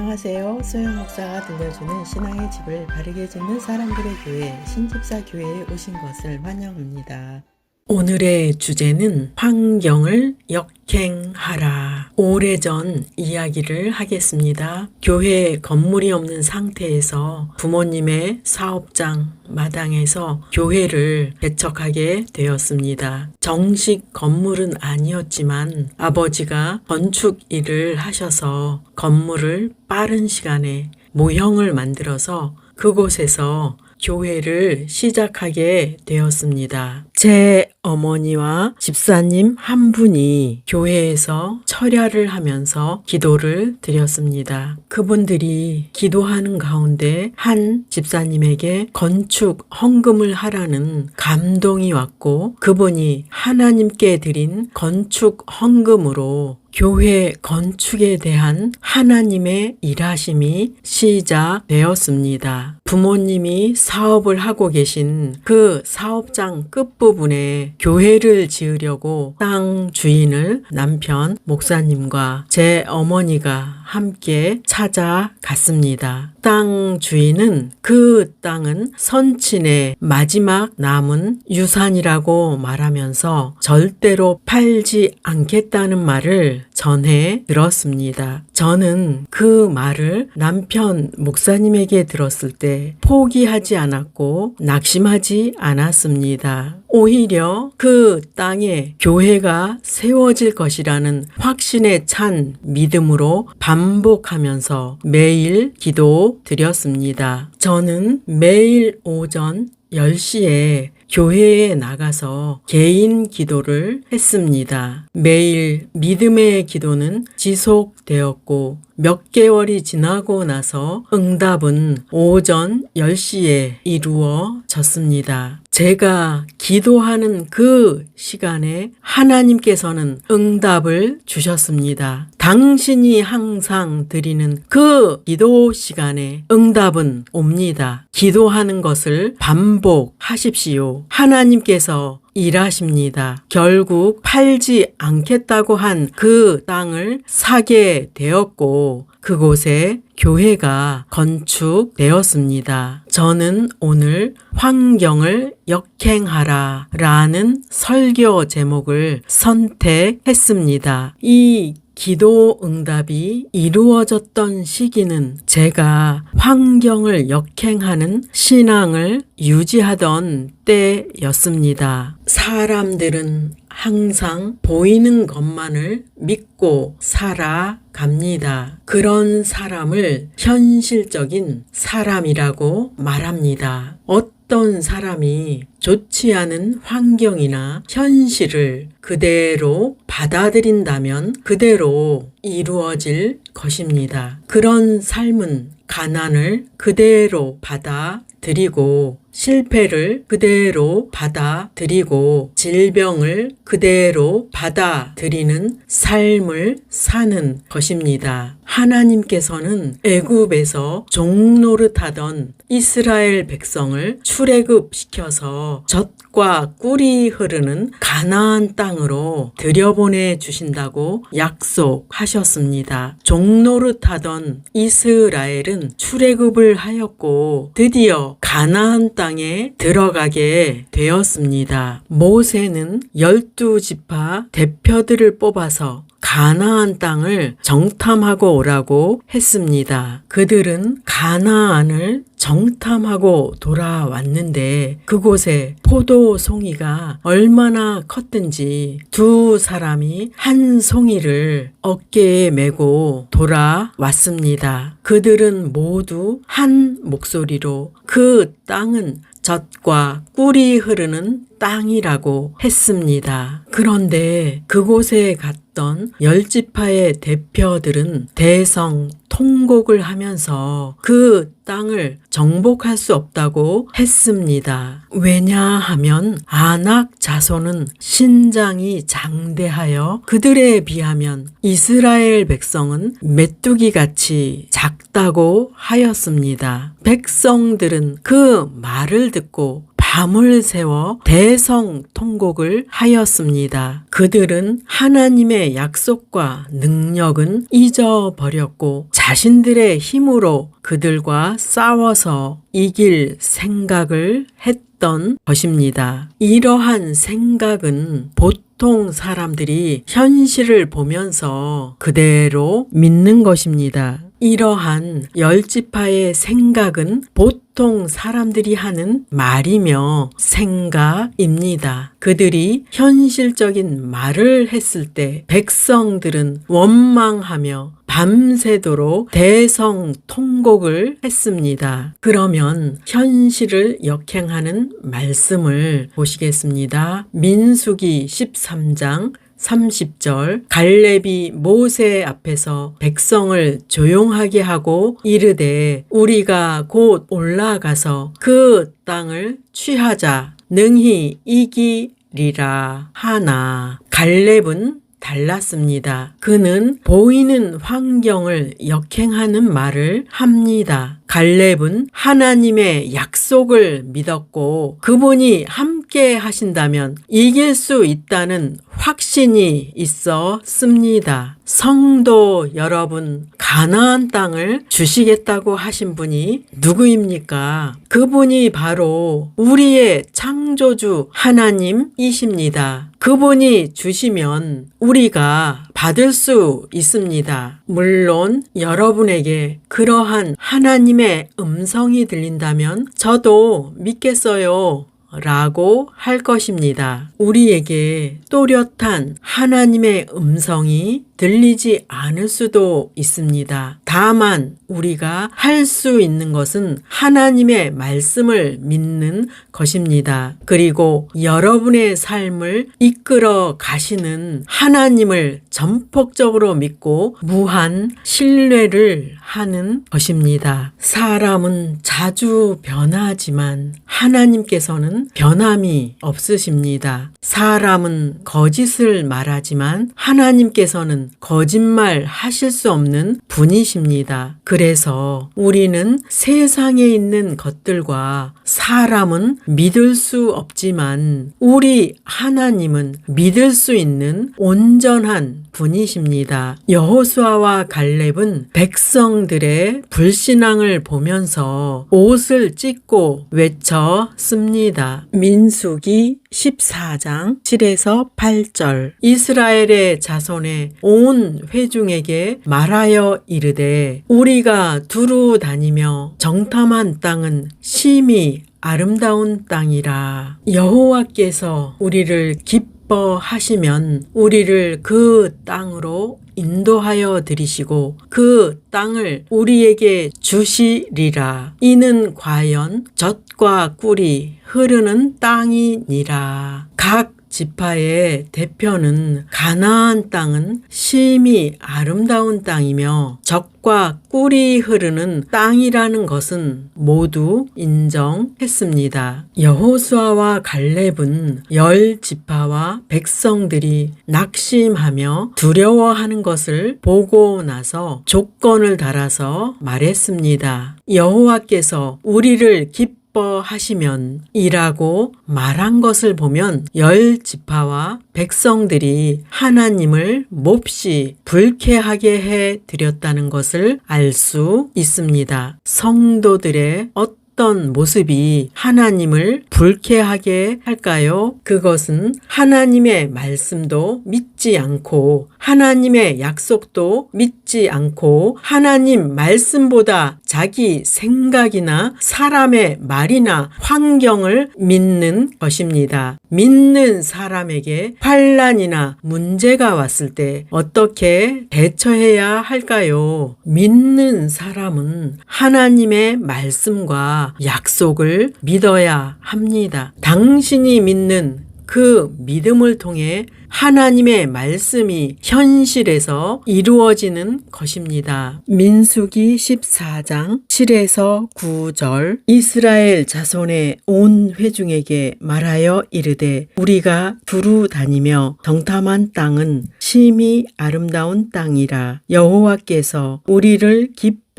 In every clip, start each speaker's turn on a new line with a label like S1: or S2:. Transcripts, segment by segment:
S1: 안녕하세요. 소영 목사가 들려주는 신앙의 집을 바르게 짓는 사람들의 교회 신집사 교회에 오신 것을 환영합니다. 오늘의 주제는 환경을 역행하라. 오래전 이야기를 하겠습니다. 교회 건물이 없는 상태에서 부모님의 사업장 마당에서 교회를 개척하게 되었습니다. 정식 건물은 아니었지만 아버지가 건축 일을 하셔서 건물을 빠른 시간에 모형을 만들어서 그곳에서 교회를 시작하게 되었습니다. 제 어머니와 집사님 한 분이 교회에서 철야를 하면서 기도를 드렸습니다. 그분들이 기도하는 가운데 한 집사님에게 건축 헌금을 하라는 감동이 왔고 그분이 하나님께 드린 건축 헌금으로 교회 건축에 대한 하나님의 일하심이 시작되었습니다. 부모님이 사업을 하고 계신 그 사업장 끝부분에 교회를 지으려고 땅 주인을 남편 목사님과 제 어머니가 함께 찾아갔습니다. 땅 주인은 그 땅은 선친의 마지막 남은 유산이라고 말하면서 절대로 팔지 않겠다는 말을 전해 들었습니다. 저는 그 말을 남편 목사님에게 들었을 때 포기하지 않았고 낙심하지 않았습니다. 오히려 그 땅에 교회가 세워질 것이라는 확신에 찬 믿음으로 반복하면서 매일 기도 드렸습니다. 저는 매일 오전 10시에 교회에 나가서 개인 기도를 했습니다. 매일 믿음의 기도는 지속되었고 몇 개월이 지나고 나서 응답은 오전 10시에 이루어졌습니다. 제가 기도하는 그 시간에 하나님께서는 응답을 주셨습니다. 당신이 항상 드리는 그 기도 시간에 응답은 옵니다. 기도하는 것을 반복하십시오. 하나님께서 일하십니다. 결국 팔지 않겠다고 한 그 땅을 사게 되었고 그곳에 교회가 건축되었습니다. 저는 오늘 환경을 역행하라 라는 설교 제목을 선택했습니다. 이 기도 응답이 이루어졌던 시기는 제가 환경을 역행하는 신앙을 유지하던 때였습니다. 사람들은 항상 보이는 것만을 믿고 살아갑니다. 그런 사람을 현실적인 사람이라고 말합니다. 어떤 사람이 좋지 않은 환경이나 현실을 그대로 받아들인다면 그대로 이루어질 것입니다. 그런 삶은 가난을 그대로 받아들이고 실패를 그대로 받아들이고 질병을 그대로 받아들이는 삶을 사는 것입니다. 하나님께서는 애굽에서 종노릇하던 이스라엘 백성을 출애굽시켜서 젖과 꿀이 흐르는 가나안 땅으로 들여보내 주신다고 약속하셨습니다. 종노릇하던 이스라엘은 출애굽을 하였고 드디어 가나안 땅에 들어가게 되었습니다. 모세는 12지파 대표들을 뽑아서 가나안 땅을 정탐하고 오라고 했습니다. 그들은 가나안을 정탐하고 돌아왔는데 그곳에 포도 송이가 얼마나 컸든지 두 사람이 한 송이를 어깨에 메고 돌아왔습니다. 그들은 모두 한 목소리로 그 땅은 젖과 꿀이 흐르는 땅이라고 했습니다. 그런데 그곳에 갔던 10지파의 대표들은 대성 통곡을 하면서 그 땅을 정복할 수 없다고 했습니다. 왜냐하면 아낙 자손은 신장이 장대하여 그들에 비하면 이스라엘 백성은 메뚜기같이 작다고 하였습니다. 백성들은 그 말을 듣고 밤을 새워 대성통곡을 하였습니다. 그들은 하나님의 약속과 능력은 잊어버렸고 자신들의 힘으로 그들과 싸워서 이길 생각을 했던 것입니다. 이러한 생각은 보통 사람들이 현실을 보면서 그대로 믿는 것입니다. 이러한 열지파의 생각은 보통 사람들이 하는 말이며 생각입니다. 그들이 현실적인 말을 했을 때 백성들은 원망하며 밤새도록 대성통곡을 했습니다. 그러면 현실을 역행하는 말씀을 보시겠습니다. 민수기 13장 30절 갈렙이 모세 앞에서 백성을 조용하게 하고 이르되 우리가 곧 올라가서 그 땅을 취하자 능히 이기리라 하나 갈렙은 달랐습니다. 그는 보이는 환경을 역행하는 말을 합니다. 갈렙은 하나님의 약속을 믿었고 그분이 함께 하신다면 이길 수 있다는 확신이 있었습니다. 성도 여러분, 가나안 땅을 주시겠다고 하신 분이 누구입니까? 그분이 바로 우리의 창조주 하나님이십니다. 그분이 주시면 우리가 받을 수 있습니다. 물론 여러분에게 그러한 하나님의 음성이 들린다면 저도 믿겠어요 라고 할 것입니다. 우리에게 또렷한 하나님의 음성이 들리지 않을 수도 있습니다. 다만 우리가 할 수 있는 것은 하나님의 말씀을 믿는 것입니다. 그리고 여러분의 삶을 이끌어 가시는 하나님을 전폭적으로 믿고 무한 신뢰를 하는 것입니다. 사람은 자주 변하지만 하나님께서는 변함이 없으십니다. 사람은 거짓을 말하지만 하나님께서는 거짓말 하실 수 없는 분이십니다. 그래서 우리는 세상에 있는 것들과 사람은 믿을 수 없지만 우리 하나님은 믿을 수 있는 온전한 분이십니다. 여호수아와 갈렙은 백성들의 불신앙을 보면서 옷을 찢고 외쳤습니다. 민수기 14장 7에서 8절 이스라엘의 자손의 온 회중에게 말하여 이르되 우리가 두루 다니며 정탐한 땅은 심히 아름다운 땅이라. 여호와께서 우리를 기뻐하시면 우리를 그 땅으로 인도하여 들이시고 그 땅을 우리에게 주시리라. 이는 과연 젖과 꿀이 흐르는 땅이니라. 각 지파의 대표는 가나안 땅은 심히 아름다운 땅이며 젖과 꿀이 흐르는 땅이라는 것은 모두 인정했습니다. 여호수아와 갈렙은 10지파와 백성들이 낙심하며 두려워하는 것을 보고 나서 조건을 달아서 말했습니다. 여호와께서 우리를 기뻐하시면 이라고 말한 것을 보면 10지파와 백성들이 하나님을 몹시 불쾌하게 해 드렸다는 것을 알 수 있습니다. 성도들의 어떤 모습이 하나님을 불쾌하게 할까요? 그것은 하나님의 말씀도 믿지 않고 하나님의 약속도 믿지 않고 하나님 말씀보다 자기 생각이나 사람의 말이나 환경을 믿는 것입니다. 믿는 사람에게 환난이나 문제가 왔을 때 어떻게 대처해야 할까요? 믿는 사람은 하나님의 말씀과 약속을 믿어야 합니다. 당신이 믿는 그 믿음을 통해 하나님의 말씀이 현실에서 이루어지는 것입니다. 민수기 14장 7에서 9절 이스라엘 자손의 온 회중에게 말하여 이르되 우리가 두루 다니며 정탐한 땅은 심히 아름다운 땅이라. 여호와께서 우리를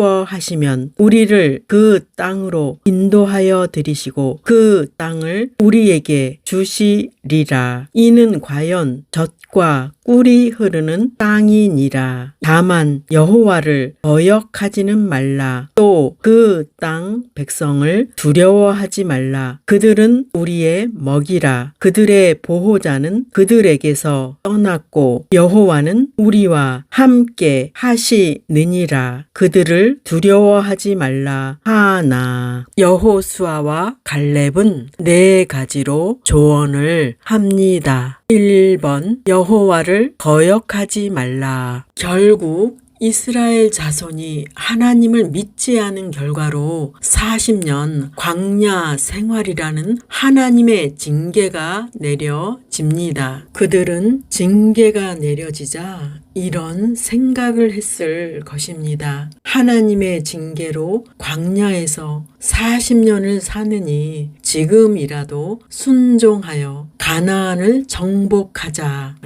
S1: 기뻐하시면 우리를 그 땅으로 인도하여 들이시고 그 땅을 우리에게 주시리라. 이는 과연 젖과 꿀이 흐르는 땅이니라. 다만 여호와를 거역하지는 말라. 또 그 땅 백성을 두려워하지 말라. 그들은 우리의 먹이라. 그들의 보호자는 그들에게서 떠났고 여호와는 우리와 함께 하시느니라. 그들을 두려워하지 말라 하나. 여호수아와 갈렙은 네 가지로 조언을 합니다. 1번 여호와를 거역하지 말라. 결국 이스라엘 자손이 하나님을 믿지 않은 결과로 40년 광야 생활이라는 하나님의 징계가 내려집니다. 그들은 징계가 내려지자 이런 생각을 했을 것입니다. 하나님의 징계로 광야에서 40년을 사느니 지금이라도 순종하여 가나안을 정복하자라고요.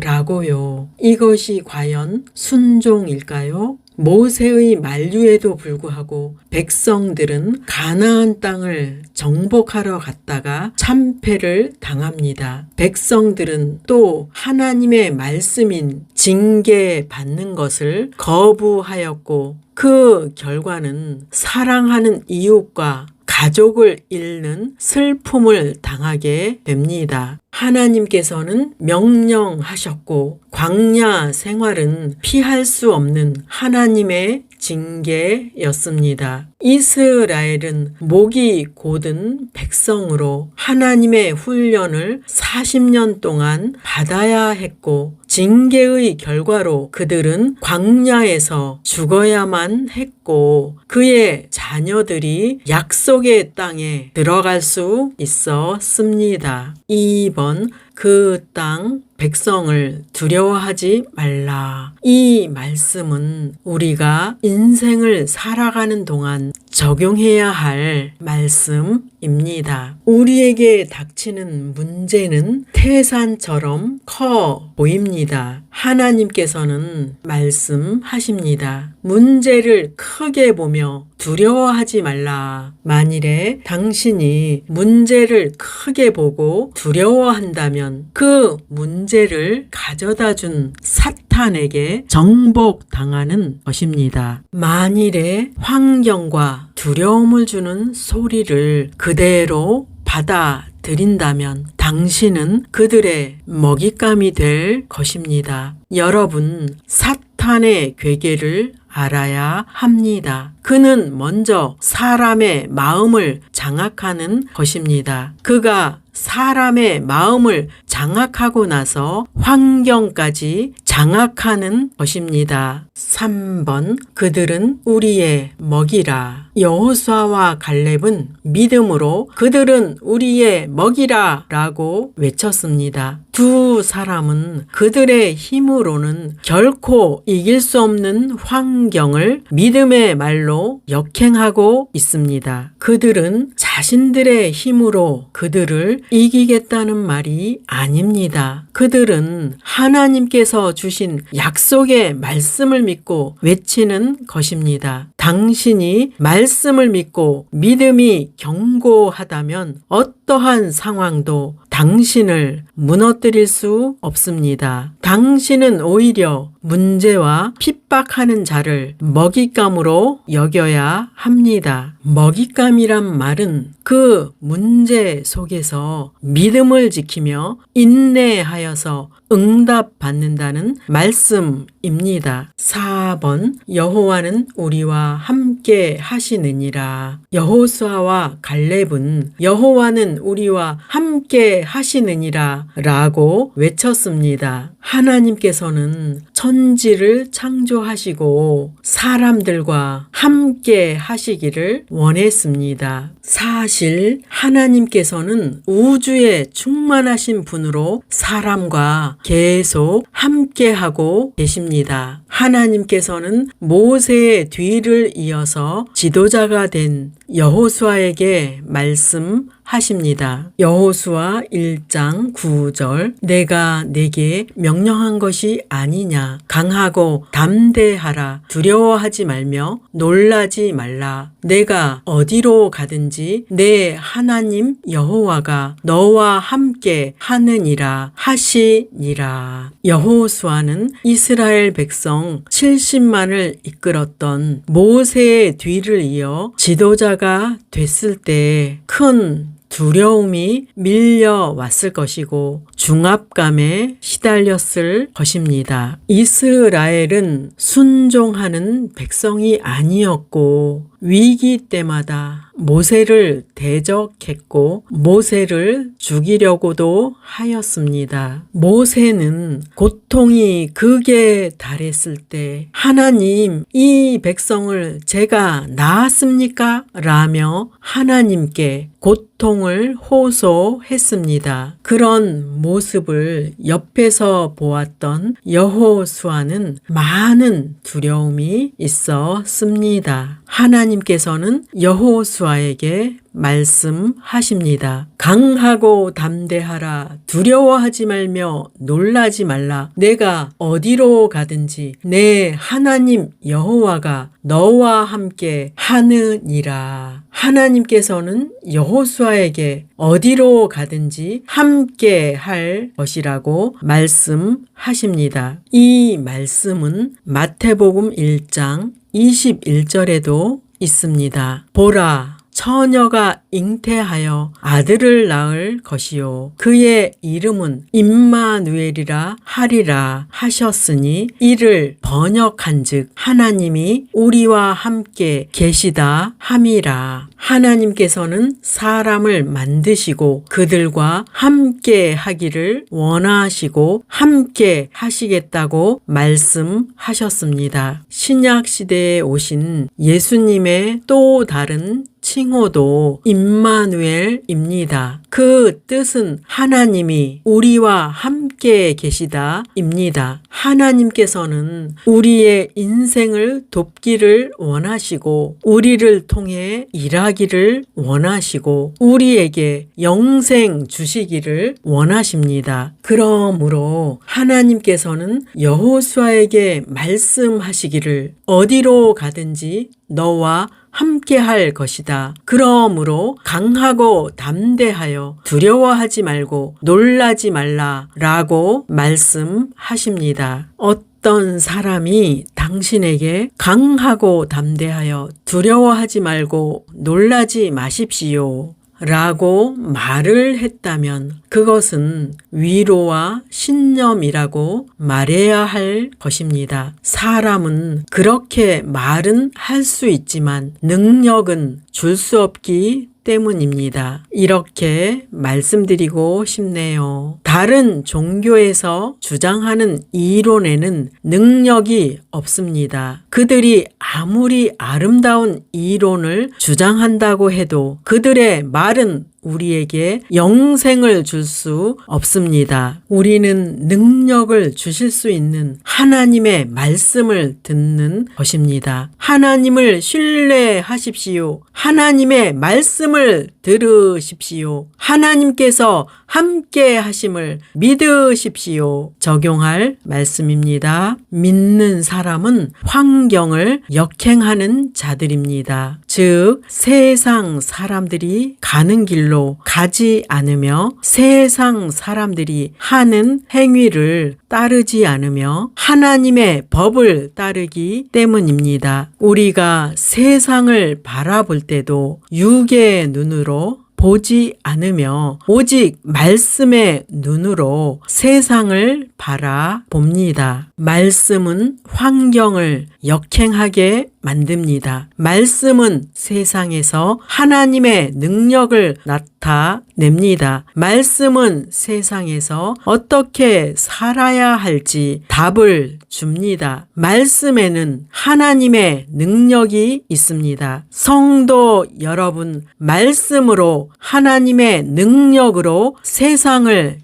S1: 이것이 과연 순종일까요? 모세의 만류에도 불구하고 백성들은 가나안 땅을 정복하러 갔다가 참패를 당합니다. 백성들은 또 하나님의 말씀인 징계받는 것을 거부하였고 그 결과는 사랑하는 이웃과 가족을 잃는 슬픔을 당하게 됩니다. 하나님께서는 명령하셨고 광야 생활은 피할 수 없는 하나님의 징계였습니다. 이스라엘은 목이 곧은 백성으로 하나님의 훈련을 40년 동안 받아야 했고 징계의 결과로 그들은 광야에서 죽어야만 했고 그의 자녀들이 약속의 땅에 들어갈 수 있었습니다. 2번 그 땅 백성을 두려워하지 말라. 이 말씀은 우리가 인생을 살아가는 동안 적용해야 할 말씀입니다. 우리에게 닥치는 문제는 태산처럼 커 보입니다. 하나님께서는 말씀하십니다. 문제를 크게 보며 두려워하지 말라. 만일에 당신이 문제를 크게 보고 두려워한다면 그 문제를 가져다 준 사탄에게 정복당하는 것입니다. 만일에 환경과 두려움을 주는 소리를 그대로 받아들인다면 당신은 그들의 먹잇감이 될 것입니다. 여러분, 사탄의 괴계를 알아야 합니다. 그는 먼저 사람의 마음을 장악하는 것입니다. 그가 사람의 마음을 장악하고 나서 환경까지 장악하는 것입니다. 3번 그들은 우리의 먹이라. 여호수아와 갈렙은 믿음으로 그들은 우리의 먹이라 라고 외쳤습니다. 두 사람은 그들의 힘으로는 결코 이길 수 없는 환경을 믿음의 말로 역행하고 있습니다. 그들은 자신들의 힘으로 그들을 이기겠다는 말이 아닙니다. 그들은 하나님께서 주신 약속의 말씀을 믿고 외치는 것입니다. 당신이 말씀을 믿고 믿음이 견고하다면 어떠한 상황도 당신을 무너뜨릴 수 없습니다. 당신은 오히려 문제와 핍박하는 자를 먹잇감으로 여겨야 합니다. 먹잇감이란 말은 그 문제 속에서 믿음을 지키며 인내하여서 응답받는다는 말씀입니다. 4번 여호와는 우리와 함께 하시느니라. 여호수아와 갈렙은 여호와는 우리와 함께 하시느니라 라고 외쳤습니다. 하나님께서는 천지를 창조하시고 사람들과 함께 하시기를 원했습니다. 사실 하나님께서는 우주에 충만하신 분으로 사람과 계속 함께하고 계십니다. 하나님께서는 모세의 뒤를 이어서 지도자가 된 여호수아에게 말씀하셨습니다. 하십니다. 여호수아 1장 9절 내가 네게 명령한 것이 아니냐. 강하고 담대하라. 두려워하지 말며 놀라지 말라. 내가 어디로 가든지 내 하나님 여호와가 너와 함께 하느니라 하시니라. 여호수아는 이스라엘 백성 70만을 이끌었던 모세의 뒤를 이어 지도자가 됐을 때 큰 두려움이 밀려왔을 것이고 중압감에 시달렸을 것입니다. 이스라엘은 순종하는 백성이 아니었고 위기 때마다 모세를 대적했고 모세를 죽이려고도 하였습니다. 모세는 고통이 극에 달했을 때 하나님, 이 백성을 제가 낳았습니까? 라며 하나님께 고통을 호소했습니다. 그런 모습을 옆에서 보았던 여호수아는 많은 두려움이 있었습니다. 하나님께서는 여호수아에게 말씀하십니다. 강하고 담대하라. 두려워하지 말며 놀라지 말라. 내가 어디로 가든지 내 하나님 여호와가 너와 함께 하느니라. 하나님께서는 여호수아에게 어디로 가든지 함께 할 것이라고 말씀하십니다. 이 말씀은 마태복음 1장 21절에도 있습니다. 보라, 처녀가 잉태하여 아들을 낳을 것이요 그의 이름은 임마누엘이라 하리라 하셨으니 이를 번역한즉 하나님이 우리와 함께 계시다 함이라. 하나님께서는 사람을 만드시고 그들과 함께 하기를 원하시고 함께 하시겠다고 말씀하셨습니다. 신약 시대에 오신 예수님의 또 다른 칭호도 임마누엘입니다. 그 뜻은 하나님이 우리와 함께 계시다입니다. 하나님께서는 우리의 인생을 돕기를 원하시고 우리를 통해 일하기를 원하시고 우리에게 영생 주시기를 원하십니다. 그러므로 하나님께서는 여호수아에게 말씀하시기를 어디로 가든지 너와 함께 할 것이다. 그러므로 강하고 담대하여 두려워하지 말고 놀라지 말라 라고 말씀하십니다. 어떤 사람이 당신에게 강하고 담대하여 두려워하지 말고 놀라지 마십시오 라고 말을 했다면 그것은 위로와 신념이라고 말해야 할 것입니다. 사람은 그렇게 말은 할 수 있지만 능력은 줄 수 없기 때문입니다. 이렇게 말씀드리고 싶네요. 다른 종교에서 주장하는 이론에는 능력이 없습니다. 그들이 아무리 아름다운 이론을 주장한다고 해도 그들의 말은 우리에게 영생을 줄 수 없습니다. 우리는 능력을 주실 수 있는 하나님의 말씀을 듣는 것입니다. 하나님을 신뢰하십시오. 하나님의 말씀을 들으십시오. 하나님께서 함께 하심을 믿으십시오. 적용할 말씀입니다. 믿는 사람은 환경을 역행하는 자들입니다. 즉 세상 사람들이 가는 길로 가지 않으며 세상 사람들이 하는 행위를 따르지 않으며 하나님의 법을 따르기 때문입니다. 우리가 세상을 바라볼 때도 육의 눈으로 보지 않으며 오직 말씀의 눈으로 세상을 바라봅니다. 말씀은 환경을 역행하게 만듭니다. 말씀은 세상에서 하나님의 능력을 나타냅니다. 말씀은 세상에서 어떻게 살아야 할지 답을 줍니다. 말씀에는 하나님의 능력이 있습니다. 성도 여러분, 말씀으로 하나님의 능력으로 세상을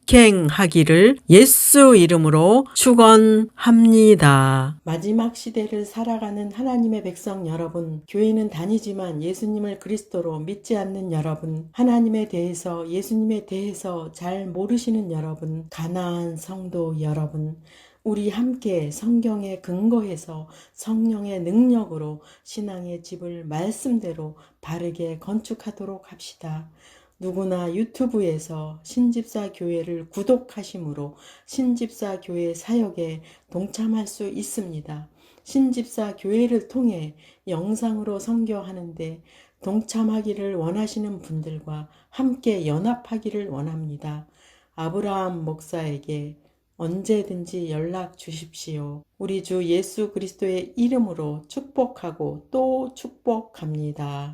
S1: 직행하기를 예수 이름으로 축원합니다. 마지막 시대를 살아가는 하나님의 백성 여러분, 교회는 다니지만 예수님을 그리스도로 믿지 않는 여러분, 하나님에 대해서 예수님에 대해서 잘 모르시는 여러분, 가나안 성도 여러분, 우리 함께 성경에 근거해서 성령의 능력으로 신앙의 집을 말씀대로 바르게 건축하도록 합시다. 누구나 유튜브에서 신집사 교회를 구독하심으로 신집사 교회 사역에 동참할 수 있습니다. 신집사 교회를 통해 영상으로 선교하는데 동참하기를 원하시는 분들과 함께 연합하기를 원합니다. 아브라함 목사에게 언제든지 연락 주십시오. 우리 주 예수 그리스도의 이름으로 축복하고 또 축복합니다.